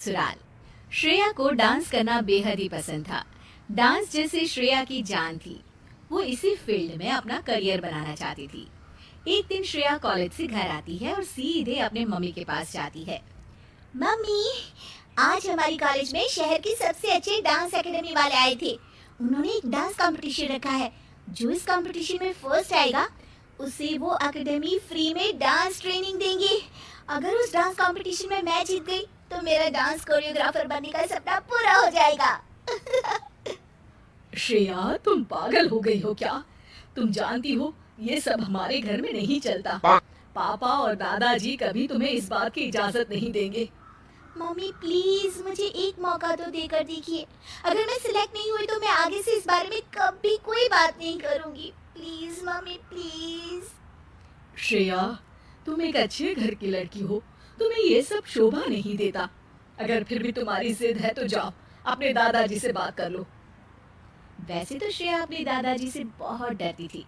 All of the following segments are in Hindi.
ससुराल। श्रेया को डांस करना बेहद ही पसंद था। डांस जैसे श्रेया की जान थी। वो इसी फील्ड में अपना करियर बनाना चाहती थी। एक दिन श्रेया कॉलेज से घर आती है और सीधे अपने मम्मी के पास जाती है। मम्मी, आज हमारी कॉलेज में शहर के सबसे अच्छे डांस एकेडमी वाले आए थे। उन्होंने एक डांस कंपटीशन रखा है। जो इस कंपटीशन में फर्स्ट आएगा उसे वो एकेडमी फ्री में डांस ट्रेनिंग देंगे। अगर उस डांस कंपटीशन में मैं जीत गई तो मेरा डांस कोरियोग्राफर बनने का सपना पूरा हो जाएगा। श्रेया, तुम पागल हो गई हो क्या? तुम जानती हो ये सब हमारे घर में नहीं चलता। पापा और दादाजी कभी तुम्हें इस बात की इजाजत नहीं देंगे। मम्मी प्लीज मुझे एक मौका तो देकर देखिए। अगर मैं सिलेक्ट नहीं हुई तो मैं आगे से इस बारे में कभी कोई बात नहीं करूंगी। Please mummy please. श्रेया, तुम एक अच्छे घर की लड़की हो, तुम्हें ये सब शोभा नहीं देता। अगर फिर भी तुम्हारी जिद है तो जाओ अपने दादाजी से बात कर लो। वैसे तो श्रेया अपने दादाजी से बहुत डरती थी,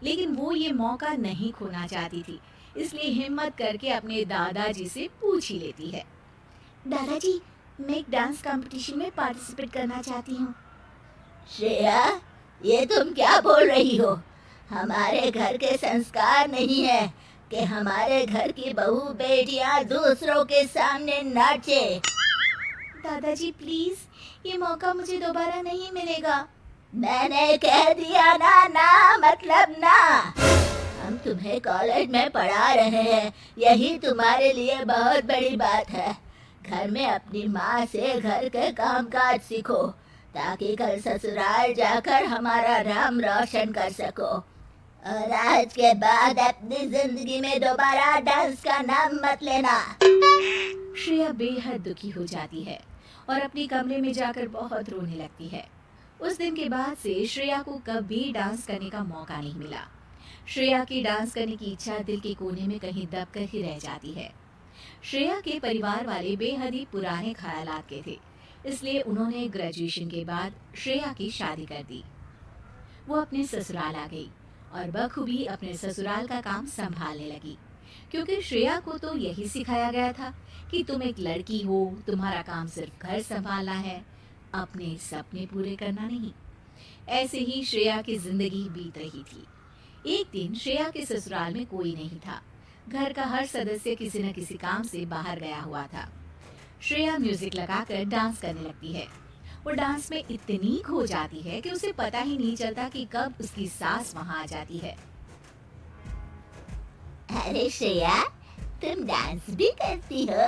लेकिन वो ये मौका नहीं खोना चाहती थी, इसलिए हिम्मत करके अपने दादाजी से पूछ ही लेती है। दादाजी, मैं एक डांस कंपटीशन में पार्टिसिपेट करना चाहती हूँ। श्रेया, ये तुम क्या बोल रही हो? हमारे घर के संस्कार नहीं है कि हमारे घर की बहू बेटियां दूसरों के सामने नाचे। दादाजी प्लीज, ये मौका मुझे दोबारा नहीं मिलेगा। मैंने कह दिया ना, ना मतलब ना। हम तुम्हें कॉलेज में पढ़ा रहे हैं, यही तुम्हारे लिए बहुत बड़ी बात है। घर में अपनी माँ से घर के कामकाज सीखो ताकि कल ससुराल जाकर हमारा नाम रोशन कर सको। और आज के बाद अपनी जिंदगी में दोबारा डांस का नाम मत लेना। श्रेया बेहद दुखी हो जाती है और अपने कमरे में जाकर बहुत रोने लगती है। उस दिन के बाद से श्रेया को कभी डांस करने का मौका नहीं मिला। श्रेया की डांस करने की इच्छा दिल के कोने में कहीं दबकर ही रह जाती है। श्रेया के परिवार वाले बेहद ही पुराने ख्यालात के थे, इसलिए उन्होंने ग्रेजुएशन के बाद श्रेया की शादी कर दी। वो अपने ससुराल आ गई और बखूबी अपने ससुराल का काम संभालने लगी, क्योंकि श्रेया को तो यही सिखाया गया था कि तुम एक लड़की हो, तुम्हारा काम सिर्फ घर संभालना है, अपने सपने पूरे करना नहीं। ऐसे ही श्रेया की जिंदगी बीत रही थी। एक दिन श्रेया के ससुराल में कोई नहीं था। घर का हर सदस्य किसी न किसी काम से बाहर गया हुआ था। श्रेया म्यूजिक लगाकर डांस करने लगती है। वो डांस में इतनी खो जाती है कि उसे पता ही नहीं चलता कि कब उसकी सास वहां आ जाती है। अरे श्रेया, तुम डांस भी करती हो?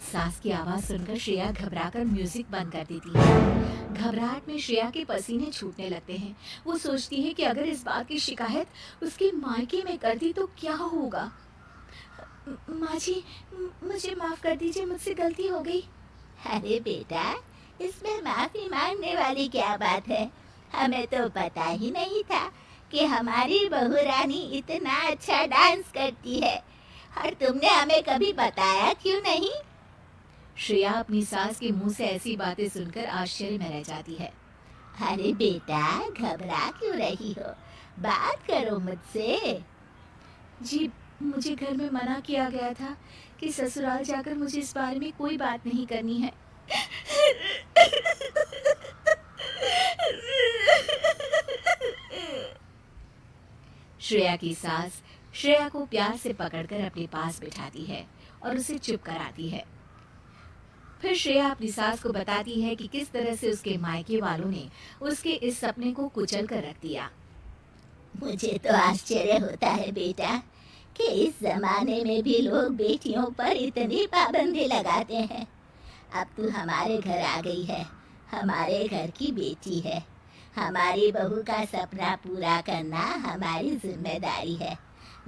सास की आवाज सुनकर श्रेया घबराकर म्यूजिक बंद कर देती है। घबराहट में श्रेया के पसीने छूटने लगते हैं। वो सोचती है कि अगर इस बात की शिकायत उसके मायके में कर दी तो क्या होगा। माँ जी, मुझे माफ कर दीजिए, मुझसे गलती हो गई। अरे बेटा, इसमें माफी मांगने वाली क्या बात है? हमें तो पता ही नहीं था कि हमारी बहू रानी इतना अच्छा डांस करती है, और तुमने हमें कभी बताया क्यों नहीं? श्रेया अपनी सास के मुंह से ऐसी बातें सुनकर आश्चर्य में रह जाती है। अरे बेटा, घबरा क्यों रही हो? बात करो मुझसे। जी, मुझे घर में मना किया गया था कि ससुराल जाकर मुझे इस बारे में कोई बात नहीं करनी है। श्रेया की सास श्रेया को प्यार से पकड़कर अपने पास बिठाती है और उसे चुप कराती है। फिर श्रेया अपनी सास को बताती है कि किस तरह से उसके मायके वालों ने उसके इस सपने को कुचल कर रख दिया। मुझे तो आश्चर्य होता है बेटा कि इस जमाने में भी लोग बेटियों पर इतनी पाबंदी लगाते हैं। अब तू हमारे घर आ गई है, हमारे घर की बेटी है। हमारी बहू का सपना पूरा करना हमारी जिम्मेदारी है।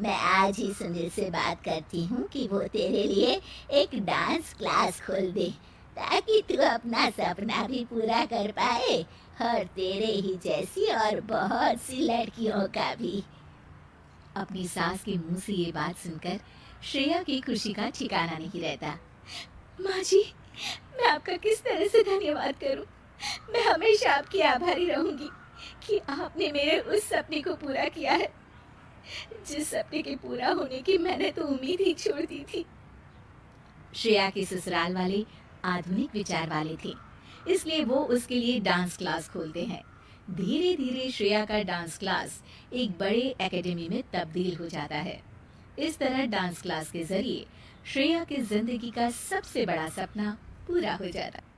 मैं आज ही सुनील से बात करती हूँ कि वो तेरे लिए एक डांस क्लास खोल दे, ताकि तू अपना सपना भी पूरा कर पाए और तेरे ही जैसी और बहुत सी लड़कियों का भी। अपनी सास के मुंह से ये बात सुनकर श्रेया की खुशी का ठिकाना नहीं रहता। माँ जी, मैं आपका किस तरह से धन्यवाद करूं? मैं हमेशा आपकी आभारी रहूंगी कि आपने मेरे उस सपने को पूरा किया है, जिस सपने के पूरा होने की मैंने तो उम्मीद ही छोड़ दी थी। श्रेया के ससुराल वाले आधुनिक विचार वाले थे, इसलिए वो उसके लिए डांस क्लास खोलते हैं। धीरे धीरे श्रेया का डांस क्लास एक बड़े एकेडमी में तब्दील हो जाता है। इस तरह डांस क्लास के जरिए श्रेया की जिंदगी का सबसे बड़ा सपना पूरा हो जाता है।